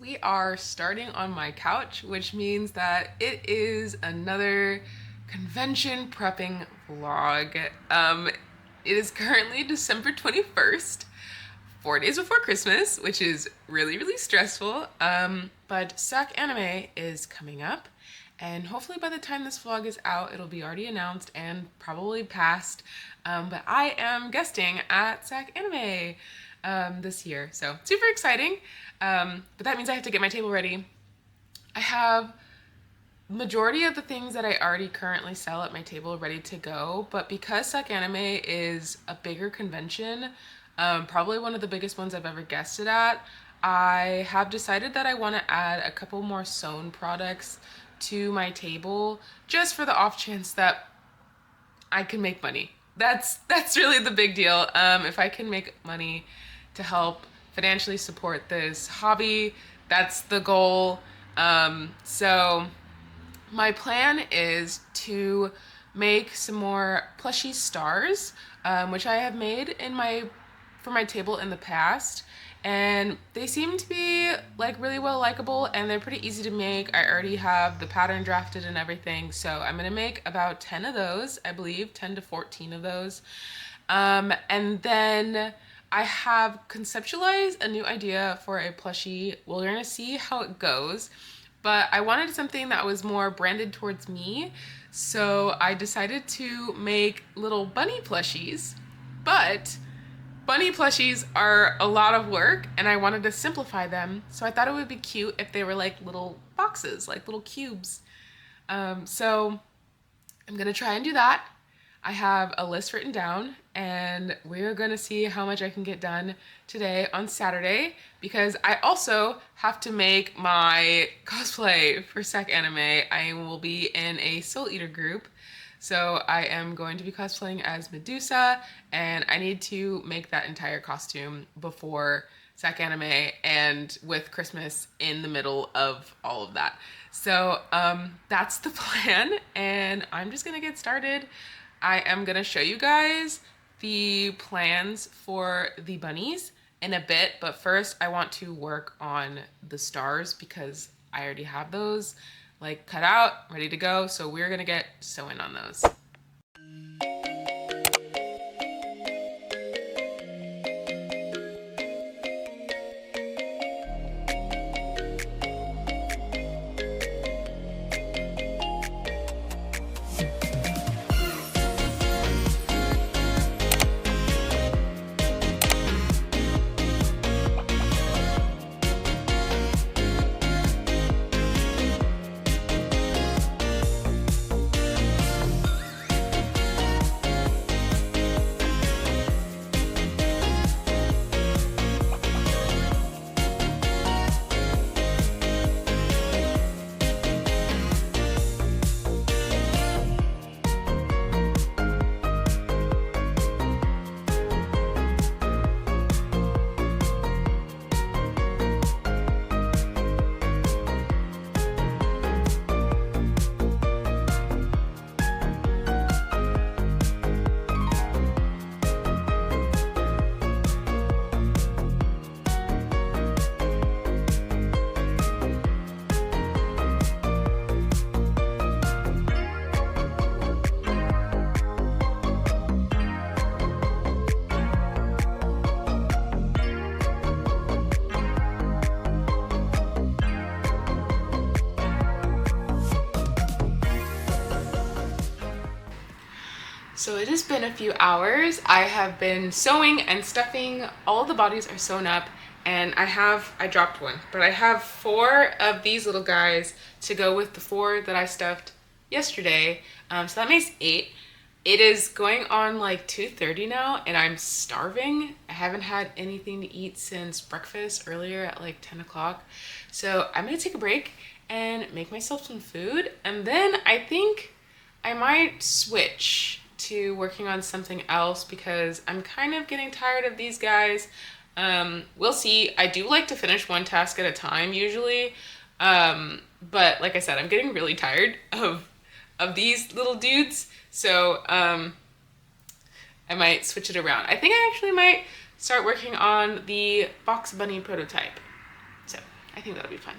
We are starting on my couch, which means that it is another convention prepping vlog. It is currently December 21st, 4 days before Christmas, which is really, really stressful. But Sacanime is coming up, and hopefully by the time this vlog is out, it'll be already announced and probably past. But I am guesting at Sacanime this year, so super exciting. But that means I have to get my table ready. I have majority of the things that I already currently sell at my table ready to go, but because Sacanime is a bigger convention, probably one of the biggest ones I've ever guested at, I have decided that I want to add a couple more sewn products to my table just for the off chance that I can make money. That's really the big deal. If I can make money to help financially support this hobby, that's the goal. So my plan is to make some more plushie stars, which I have made for my table in the past, and they seem to be like really well likable, and they're pretty easy to make. I already have the pattern drafted and everything, so I'm gonna make about 10 of those, I believe 10 to 14 of those. And then I have conceptualized a new idea for a plushie. We're gonna see how it goes, but I wanted something that was more branded towards me, so I decided to make little bunny plushies. But bunny plushies are a lot of work, and I wanted to simplify them, so I thought it would be cute if they were like little boxes, like little cubes. So I'm gonna try and do that. I have a list written down, and we're gonna see how much I can get done today on Saturday, because I also have to make my cosplay for Sacanime. I will be in a Soul Eater group, so I am going to be cosplaying as Medusa, and I need to make that entire costume before Sacanime and with Christmas in the middle of all of that. So that's the plan, and I'm just gonna get started. I am gonna show you guys the plans for the bunnies in a bit, but first I want to work on the stars because I already have those like cut out, ready to go. So we're gonna get sewing on those. So it has been a few hours. I have been sewing and stuffing. All the bodies are sewn up, and I dropped one, but I have 4 of these little guys to go with the 4 that I stuffed yesterday. So that makes 8. It is going on like 2:30 now, and I'm starving. I haven't had anything to eat since breakfast earlier at like 10 o'clock. So I'm gonna take a break and make myself some food, and then I think I might switch to working on something else because I'm kind of getting tired of these guys. We'll see. I do like to finish one task at a time usually, but like I said, I'm getting really tired of these little dudes, so I might switch it around. I think I actually might start working on the box bunny prototype. So I think that'll be fun.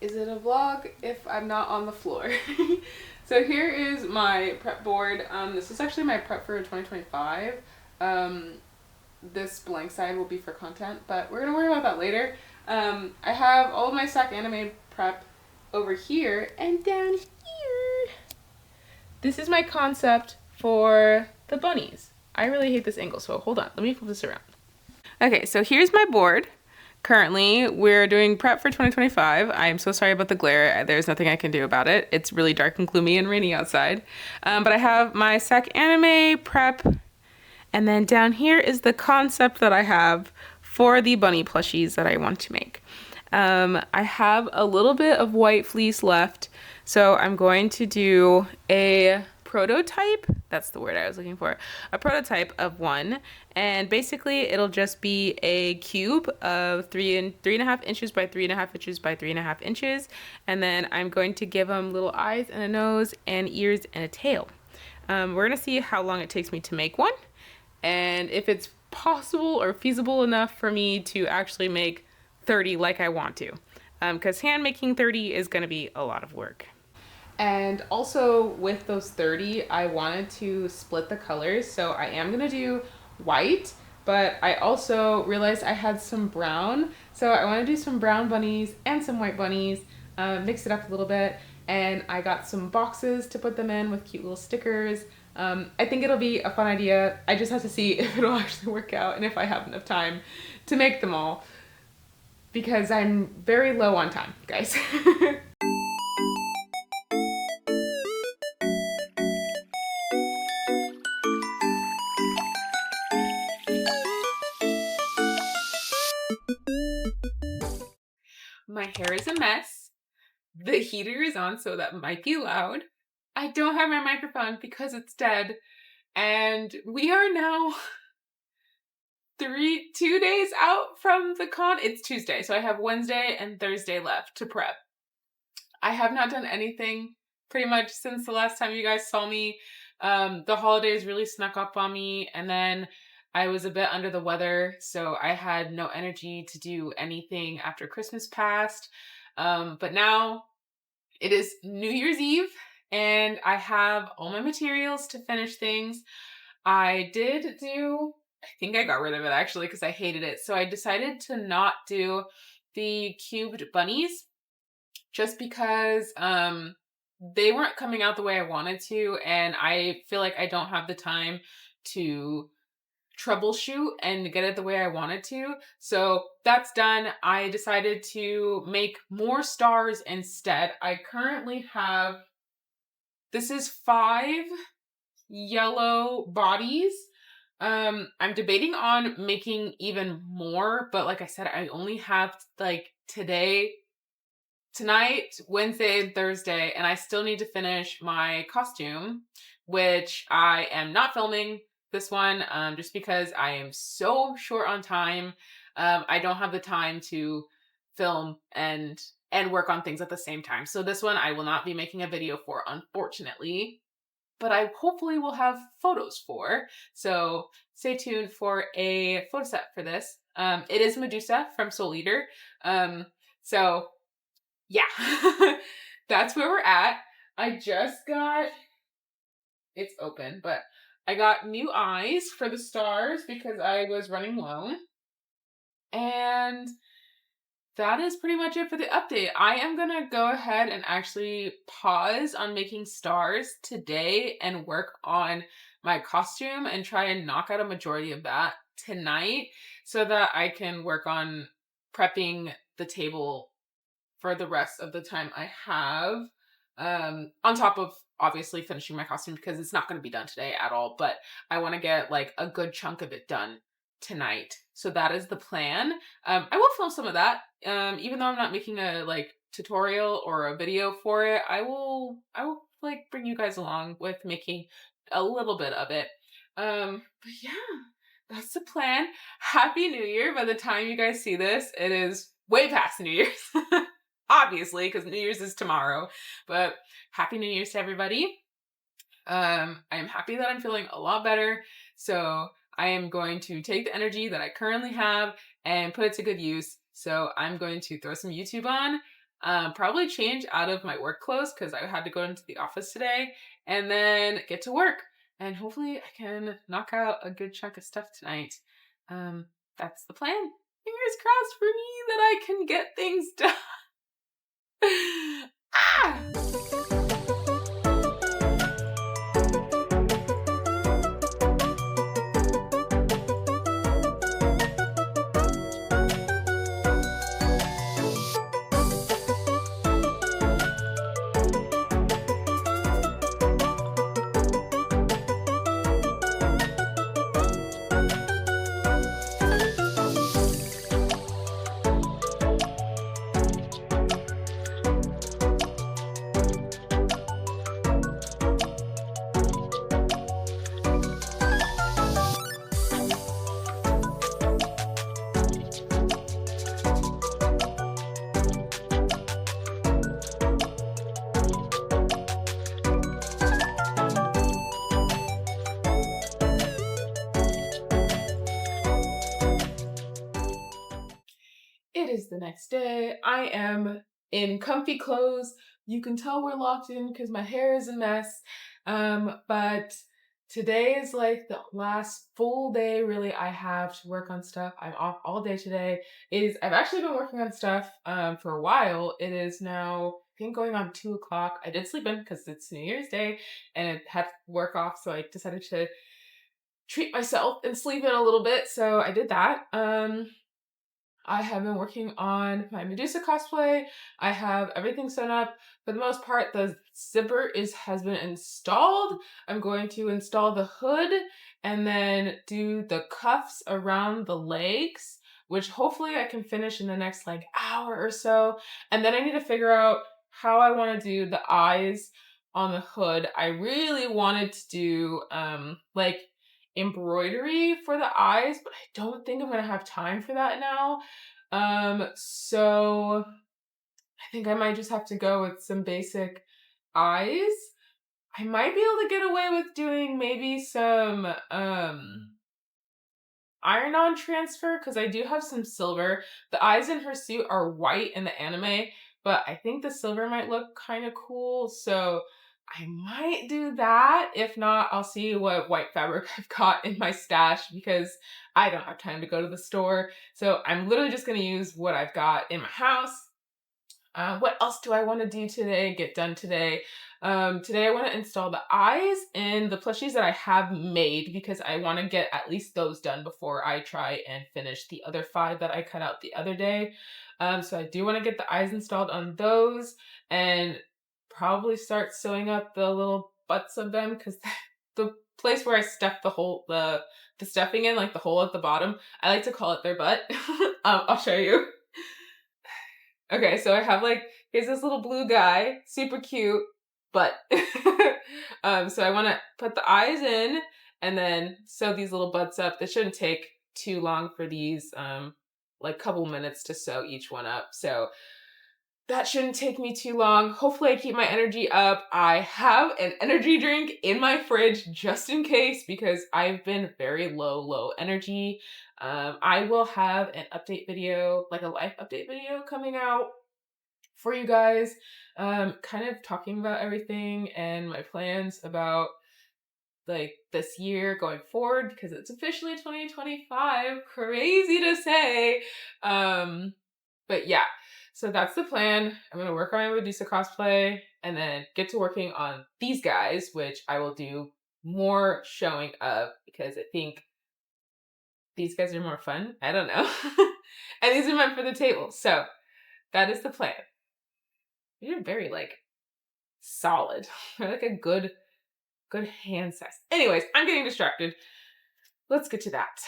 Is it a vlog if I'm not on the floor? So here is my prep board. This is actually my prep for 2025. This blank side will be for content, but we're gonna worry about that later. I have all of my Sacanime prep over here, and down here, this is my concept for the bunnies. I really hate this angle, so hold on, let me flip this around. Okay, so here's my board. Currently, we're doing prep for 2025. I'm so sorry about the glare. There's nothing I can do about it. It's really dark and gloomy and rainy outside. But I have my Sacanime prep, and then down here is the concept that I have for the bunny plushies that I want to make. I have a little bit of white fleece left, so I'm going to do a prototype. That's the word I was looking for. A prototype of one, and basically it'll just be a cube of 3.5 inches by 3.5 inches by 3.5 inches, and then I'm going to give them little eyes and a nose and ears and a tail. We're gonna see how long it takes me to make one, and if it's possible or feasible enough for me to actually make 30 like I want to, because hand making 30 is gonna be a lot of work. And also with those 30, I wanted to split the colors. So I am gonna do white, but I also realized I had some brown. So I wanna do some brown bunnies and some white bunnies, mix it up a little bit. And I got some boxes to put them in with cute little stickers. I think it'll be a fun idea. I just have to see if it'll actually work out and if I have enough time to make them all, because I'm very low on time, guys. My hair is a mess. The heater is on, so that might be loud. I don't have my microphone because it's dead. And we are now 2 days out from the con. It's Tuesday, so I have Wednesday and Thursday left to prep. I have not done anything pretty much since the last time you guys saw me. The holidays really snuck up on me, and then I was a bit under the weather, so I had no energy to do anything after Christmas passed. But now it is New Year's Eve, and I have all my materials to finish things. I think I got rid of it actually because I hated it. So I decided to not do the cubed bunnies just because they weren't coming out the way I wanted to, and I feel like I don't have the time to troubleshoot and get it the way I wanted to. So that's done. I decided to make more stars instead. I currently have, this is 5 yellow bodies. I'm debating on making even more, but like I said, I only have like tonight, Wednesday, and Thursday, and I still need to finish my costume, which I am not filming this one, just because I am so short on time. I don't have the time to film and work on things at the same time. So this one I will not be making a video for, unfortunately, but I hopefully will have photos for. So stay tuned for a photo set for this. It is Medusa from Soul Eater. So yeah, that's where we're at. I just got, it's open, but I got new eyes for the stars because I was running low. And that is pretty much it for the update. I am gonna go ahead and actually pause on making stars today and work on my costume and try and knock out a majority of that tonight so that I can work on prepping the table for the rest of the time I have. On top of obviously finishing my costume because it's not going to be done today at all, but I want to get like a good chunk of it done tonight. So that is the plan. I will film some of that. Even though I'm not making a like tutorial or a video for it, I will like bring you guys along with making a little bit of it. But yeah, that's the plan. Happy New Year. By the time you guys see this, it is way past New Year's. obviously, because New Year's is tomorrow. But Happy New Year's to everybody. I am happy that I'm feeling a lot better. So I am going to take the energy that I currently have and put it to good use. So I'm going to throw some YouTube on, probably change out of my work clothes because I had to go into the office today, and then get to work. And hopefully I can knock out a good chunk of stuff tonight. That's the plan. Fingers crossed for me that I can get things done. Ah! It is the next day. I am in comfy clothes. You can tell we're locked in because my hair is a mess. But today is like the last full day really I have to work on stuff. I'm off all day today. I've actually been working on stuff for a while. It is now I think going on 2 o'clock. I did sleep in because it's New Year's Day and it had work off, so I decided to treat myself and sleep in a little bit. So I did that. I have been working on my Medusa cosplay. I have everything sewn up. For the most part, the zipper has been installed. I'm going to install the hood and then do the cuffs around the legs, which hopefully I can finish in the next like hour or so. And then I need to figure out how I want to do the eyes on the hood. I really wanted to do like embroidery for the eyes, but I don't think I'm gonna have time for that now. So I think I might just have to go with some basic eyes. I might be able to get away with doing maybe some iron-on transfer because I do have some silver. The eyes in her suit are white in the anime, but I think the silver might look kind of cool, so I might do that. If not, I'll see what white fabric I've got in my stash because I don't have time to go to the store. So I'm literally just going to use what I've got in my house. What else do I want to do today, get done today? Today I want to install the eyes and the plushies that I have made because I want to get at least those done before I try and finish the other 5 that I cut out the other day. So I do want to get the eyes installed on those and probably start sewing up the little butts of them because the place where I stuff the stuffing in, like the hole at the bottom, I like to call it their butt. I'll show you. Okay, so I have here's this little blue guy, super cute, but so I want to put the eyes in and then sew these little butts up. This shouldn't take too long for these, couple minutes to sew each one up. So that shouldn't take me too long. Hopefully I keep my energy up. I have an energy drink in my fridge just in case because I've been very low energy. I will have an update video, like a life update video coming out for you guys, kind of talking about everything and my plans about this year going forward because it's officially 2025. Crazy to say. But yeah. So that's the plan. I'm going to work on my Medusa cosplay and then get to working on these guys, which I will do more showing of because I think these guys are more fun. I don't know. And these are meant for the table. So that is the plan. You're very solid. They're like a good hand size. Anyways, I'm getting distracted. Let's get to that.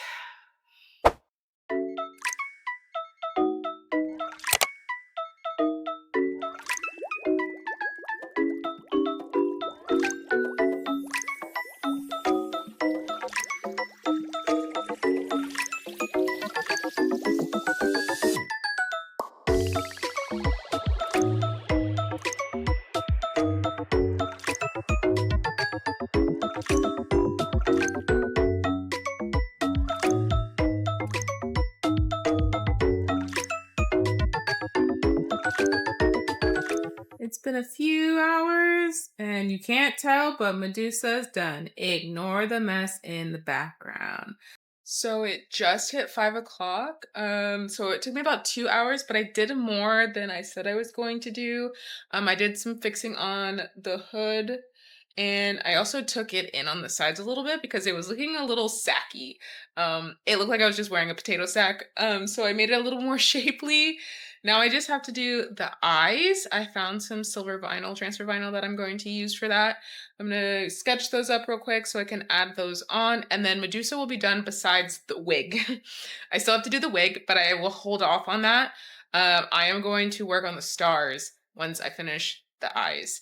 been a few hours and you can't tell, but Medusa's done. Ignore the mess in the background. So it just hit 5 o'clock. So it took me about 2 hours, but I did more than I said I was going to do. I did some fixing on the hood, and I also took it in on the sides a little bit because it was looking a little sacky. It looked like I was just wearing a potato sack. So I made it a little more shapely. Now I just have to do the eyes. I found some silver vinyl, transfer vinyl that I'm going to use for that. I'm gonna sketch those up real quick so I can add those on, and then Medusa will be done besides the wig. I still have to do the wig, but I will hold off on that. I am going to work on the stars once I finish the eyes,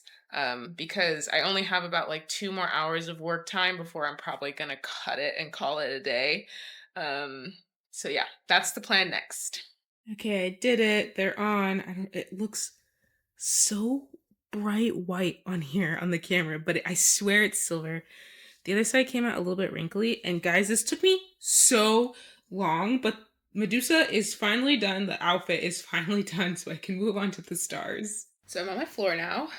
because I only have about like 2 more hours of work time before I'm probably gonna cut it and call it a day. So yeah, that's the plan next. Okay, I did it. They're on. It looks so bright white on here on the camera, but I swear it's silver. The other side came out a little bit wrinkly, and guys, this took me so long, but Medusa is finally done. The outfit is finally done, so I can move on to the stars. So I'm on my floor now.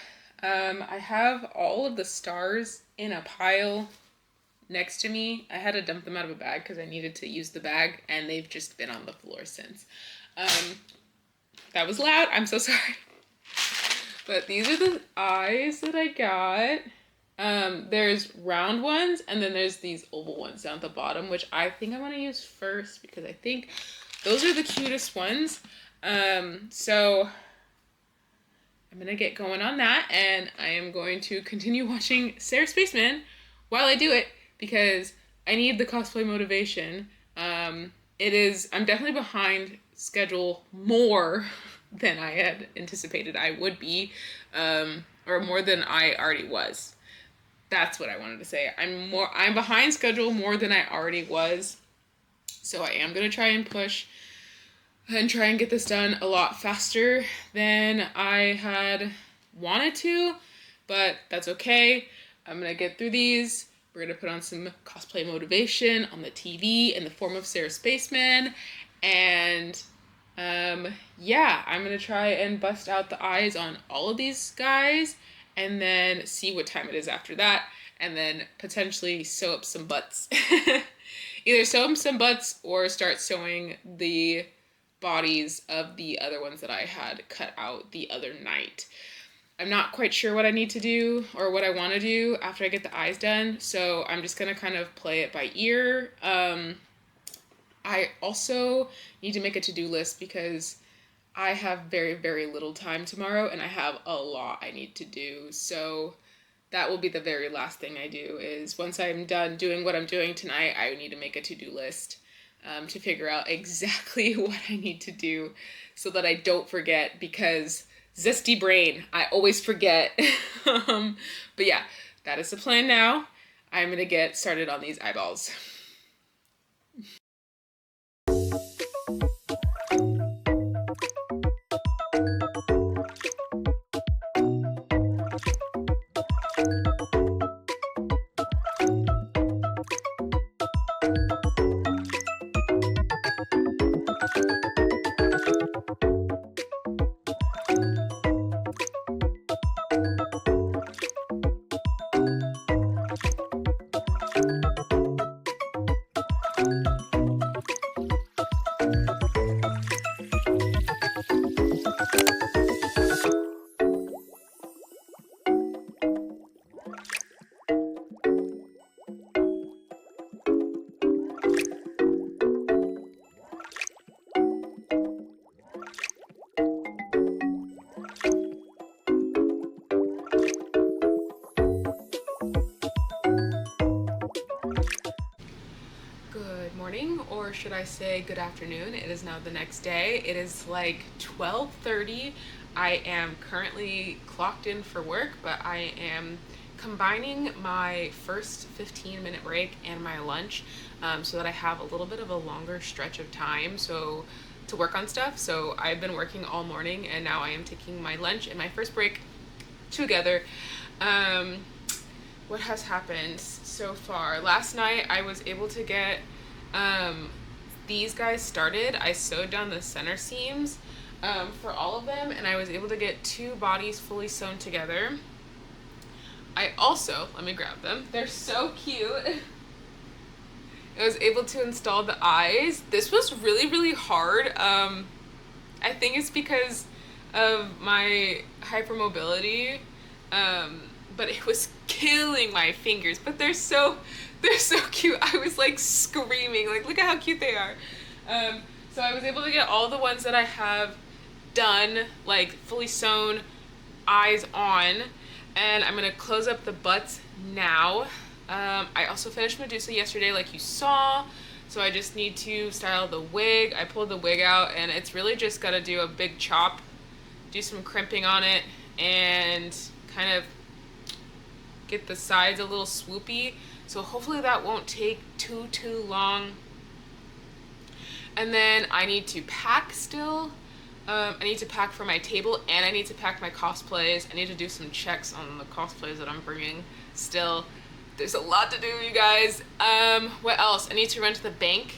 I have all of the stars in a pile next to me. I had to dump them out of a bag because I needed to use the bag, and they've just been on the floor since. That was loud. I'm so sorry. But these are the eyes that I got. There's round ones, and then there's these oval ones down at the bottom, which I think I'm going to use first because I think those are the cutest ones. So I'm going to get going on that, and I am going to continue watching Sarah Spaceman while I do it because I need the cosplay motivation. I'm definitely behind schedule more than I had anticipated I would be, or more than I already was. That's what I wanted to say. I'm behind schedule more than I already was. So I am going to try and push and try and get this done a lot faster than I had wanted to, but that's okay. I'm going to get through these. We're going to put on some cosplay motivation on the TV in the form of Sarah Spaceman, and yeah, I'm going to try and bust out the eyes on all of these guys and then see what time it is after that, and then potentially sew up some butts. Either sew up some butts or start sewing the bodies of the other ones that I had cut out the other night. I'm not quite sure what I need to do or what I want to do after I get the eyes done, so I'm just going to kind of play it by ear. I also need to make a to-do list because I have very, very little time tomorrow and I have a lot I need to do. So that will be the very last thing I do is once I'm done doing what I'm doing tonight, I need to make a to-do list to figure out exactly what I need to do so that I don't forget because zesty brain, I always forget. But yeah, that is the plan now. I'm going to get started on these eyeballs. Morning, or should I say good afternoon. It is now the next day. It is like 12:30. I am currently clocked in for work, but I am combining my first 15-minute break and my lunch so that I have a little bit of a longer stretch of time to work on stuff. So I've been working all morning and now I am taking my lunch and my first break together. What has happened so far? Last night I was able to get these guys started. I sewed down the center seams. for all of them, and I was able to get 2 bodies fully sewn together. I also, let me grab them. They're so cute. I was able to install the eyes. This was really, really hard. I think it's because of my hypermobility, but it was killing my fingers. But they're so cute. I was like screaming, like look at how cute they are. So I was able to get all the ones that I have done, like fully sewn, eyes on, and I'm gonna close up the butts now. I also finished Medusa yesterday, like you saw, so I just need to style the wig. I pulled the wig out, and it's really just gotta do a big chop, do some crimping on it, and kind of get the sides a little swoopy. So hopefully that won't take too long. And then I need to pack still. I need to pack for my table, and I need to pack my cosplays. I need to do some checks on the cosplays that I'm bringing still. There's a lot to do, you guys. What else? I need to run to the bank,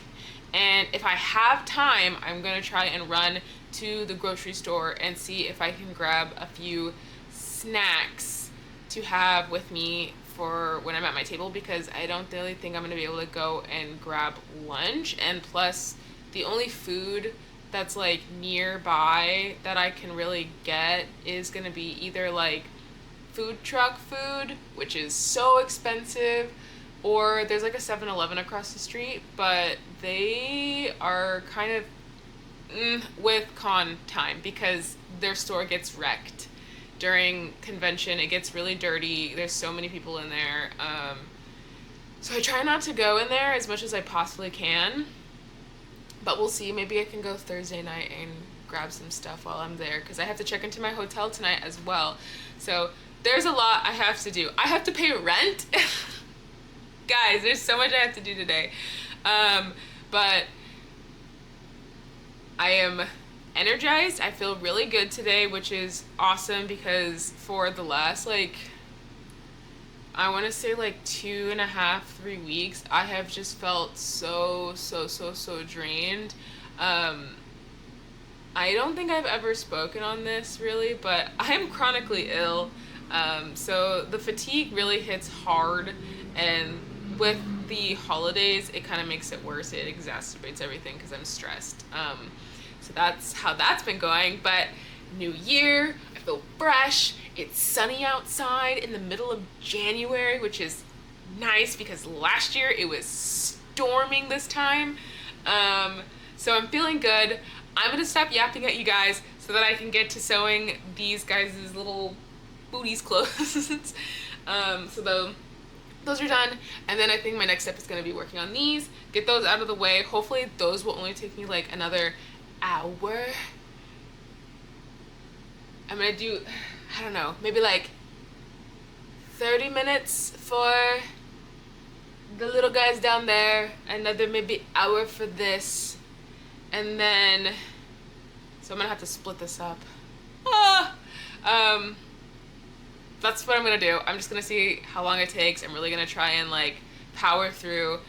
and if I have time, I'm gonna try and run to the grocery store and see if I can grab a few snacks to have with me for when I'm at my table, because I don't really think I'm gonna be able to go and grab lunch. And plus, the only food that's like nearby that I can really get is gonna be either like food truck food, which is so expensive, or there's like a 7-Eleven across the street, but they are kind of with con time because their store gets wrecked during convention. It gets really dirty. There's so many people in there. So I try not to go in there as much as I possibly can. But we'll see. Maybe I can go Thursday night and grab some stuff while I'm there, because I have to check into my hotel tonight as well. So there's a lot I have to do. I have to pay rent. Guys, there's so much I have to do today. But I am energized. I feel really good today, which is awesome, because for the last I want to say 2.5, 3 weeks, I have just felt so drained. I don't think I've ever spoken on this really, but I am chronically ill. So the fatigue really hits hard, and with the holidays, it kind of makes it worse. It exacerbates everything because I'm stressed. So that's how that's been going. But new year, I feel fresh. It's sunny outside in the middle of January, which is nice because last year it was storming this time. So I'm feeling good. I'm gonna stop yapping at you guys so that I can get to sewing these guys' little booties clothes. So those are done, and then I think my next step is gonna be working on these, get those out of the way. Hopefully those will only take me another hour. I'm gonna do, I don't know, maybe 30 minutes for the little guys down there, another maybe hour for this, and then, so I'm gonna have to split this up. That's what I'm gonna do. I'm just gonna see how long it takes. I'm really gonna try and power through.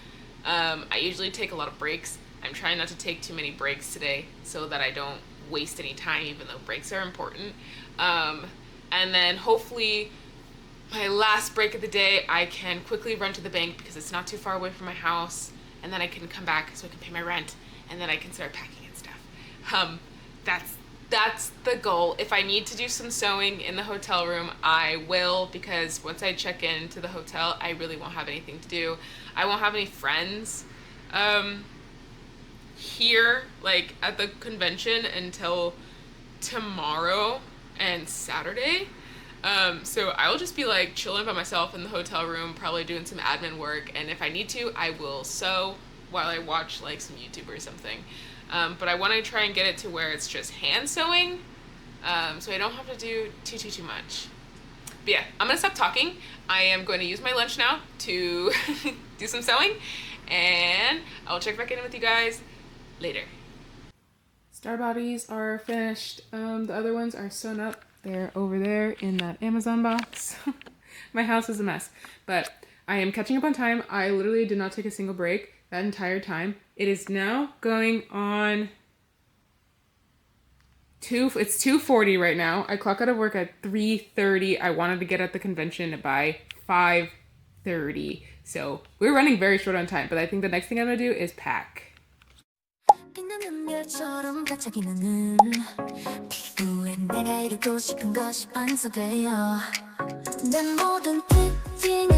I usually take a lot of breaks. I'm trying not to take too many breaks today so that I don't waste any time, even though breaks are important. And then hopefully my last break of the day, I can quickly run to the bank because it's not too far away from my house, and then I can come back so I can pay my rent, and then I can start packing and stuff. That's the goal. If I need to do some sewing in the hotel room, I will, because once I check into the hotel, I really won't have anything to do. I won't have any friends here at the convention until tomorrow and Saturday. So I'll just be chilling by myself in the hotel room, probably doing some admin work, and if I need to, I will sew while I watch some YouTube or something. But I want to try and get it to where it's just hand sewing, so I don't have to do too much. But yeah, I'm gonna stop talking. I am going to use my lunch now to do some sewing, and I'll check back in with you guys later. Star bodies are finished. The other ones are sewn up. They're over there in that Amazon box. My house is a mess, but I am catching up on time. I literally did not take a single break that entire time. It is now going on It's 2:40 right now. I clock out of work at 3:30. I wanted to get at the convention by 5:30. So we're running very short on time, but I think the next thing I'm gonna do is pack. 빛나는 별처럼 반짝이는 피부에 내가 이루고 싶은 것이 반사되어 내 모든 특징